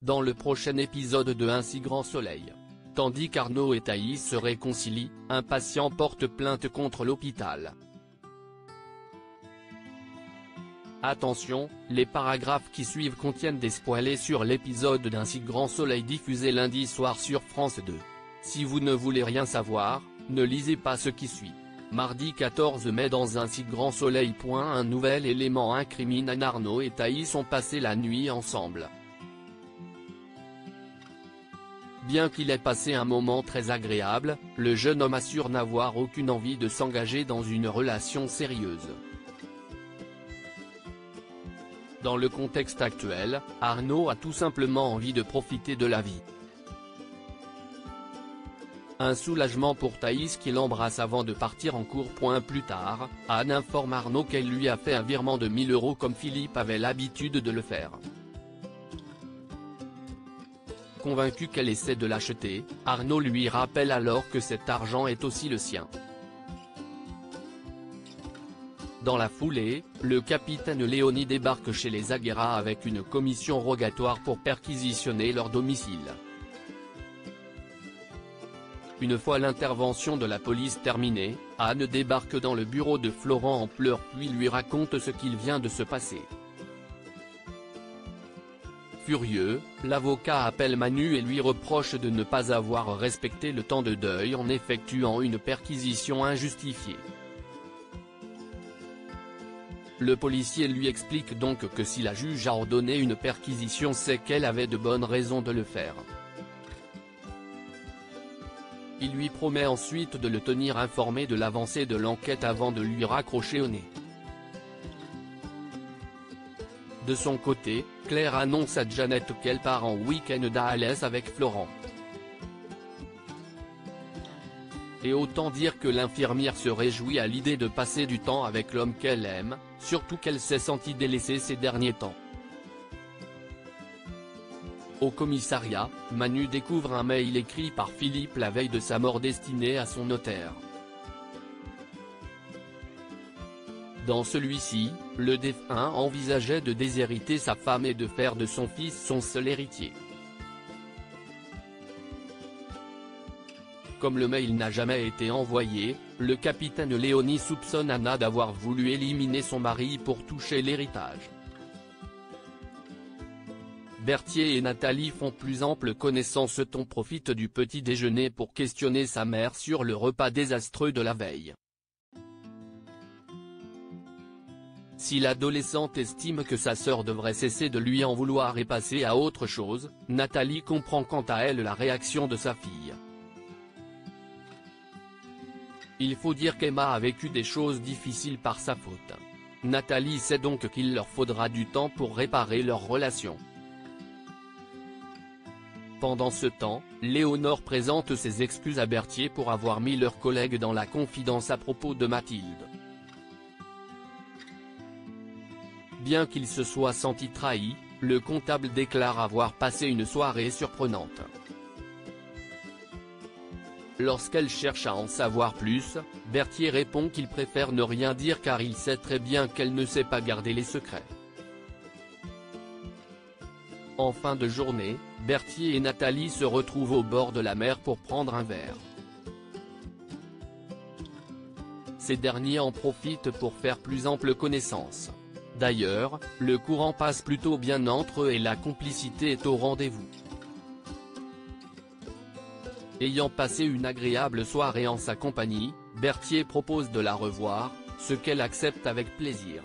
dans le prochain épisode de Un si grand soleil. Tandis qu'Arnaud et Thaïs se réconcilient, un patient porte plainte contre l'hôpital. Attention, les paragraphes qui suivent contiennent des spoilers sur l'épisode d'Un si grand soleil diffusé lundi soir sur France 2. Si vous ne voulez rien savoir, ne lisez pas ce qui suit. Mardi 14 mai dans Un si grand soleil. Un nouvel élément incrimine Arnaud et Thaïs ont passé la nuit ensemble. Bien qu'il ait passé un moment très agréable, le jeune homme assure n'avoir aucune envie de s'engager dans une relation sérieuse. Dans le contexte actuel, Arnaud a tout simplement envie de profiter de la vie. Un soulagement pour Thaïs qui l'embrasse avant de partir en cours. Plus tard, Anne informe Arnaud qu'elle lui a fait un virement de 1000 € comme Philippe avait l'habitude de le faire. Convaincu qu'elle essaie de l'acheter, Arnaud lui rappelle alors que cet argent est aussi le sien. Dans la foulée, le capitaine Léonie débarque chez les Aguera avec une commission rogatoire pour perquisitionner leur domicile. Une fois l'intervention de la police terminée, Anne débarque dans le bureau de Florent en pleurs puis lui raconte ce qu'il vient de se passer. Furieux, l'avocat appelle Manu et lui reproche de ne pas avoir respecté le temps de deuil en effectuant une perquisition injustifiée. Le policier lui explique donc que si la juge a ordonné une perquisition, c'est qu'elle avait de bonnes raisons de le faire. Il lui promet ensuite de le tenir informé de l'avancée de l'enquête avant de lui raccrocher au nez. De son côté, Claire annonce à Jeannette qu'elle part en week-end à Alès avec Florent. Et autant dire que l'infirmière se réjouit à l'idée de passer du temps avec l'homme qu'elle aime, surtout qu'elle s'est sentie délaissée ces derniers temps. Au commissariat, Manu découvre un mail écrit par Philippe la veille de sa mort destiné à son notaire. Dans celui-ci, le défunt envisageait de déshériter sa femme et de faire de son fils son seul héritier. Comme le mail n'a jamais été envoyé, le capitaine Léonie soupçonne Anna d'avoir voulu éliminer son mari pour toucher l'héritage. Berthier et Nathalie font plus ample connaissance. On profite du petit déjeuner pour questionner sa mère sur le repas désastreux de la veille. Si l'adolescente estime que sa sœur devrait cesser de lui en vouloir et passer à autre chose, Nathalie comprend quant à elle la réaction de sa fille. Il faut dire qu'Emma a vécu des choses difficiles par sa faute. Nathalie sait donc qu'il leur faudra du temps pour réparer leur relation. Pendant ce temps, Léonore présente ses excuses à Berthier pour avoir mis leur collègue dans la confidence à propos de Mathilde. Bien qu'il se soit senti trahi, le comptable déclare avoir passé une soirée surprenante. Lorsqu'elle cherche à en savoir plus, Berthier répond qu'il préfère ne rien dire car il sait très bien qu'elle ne sait pas garder les secrets. En fin de journée, Berthier et Nathalie se retrouvent au bord de la mer pour prendre un verre. Ces derniers en profitent pour faire plus ample connaissance. D'ailleurs, le courant passe plutôt bien entre eux et la complicité est au rendez-vous. Ayant passé une agréable soirée en sa compagnie, Berthier propose de la revoir, ce qu'elle accepte avec plaisir.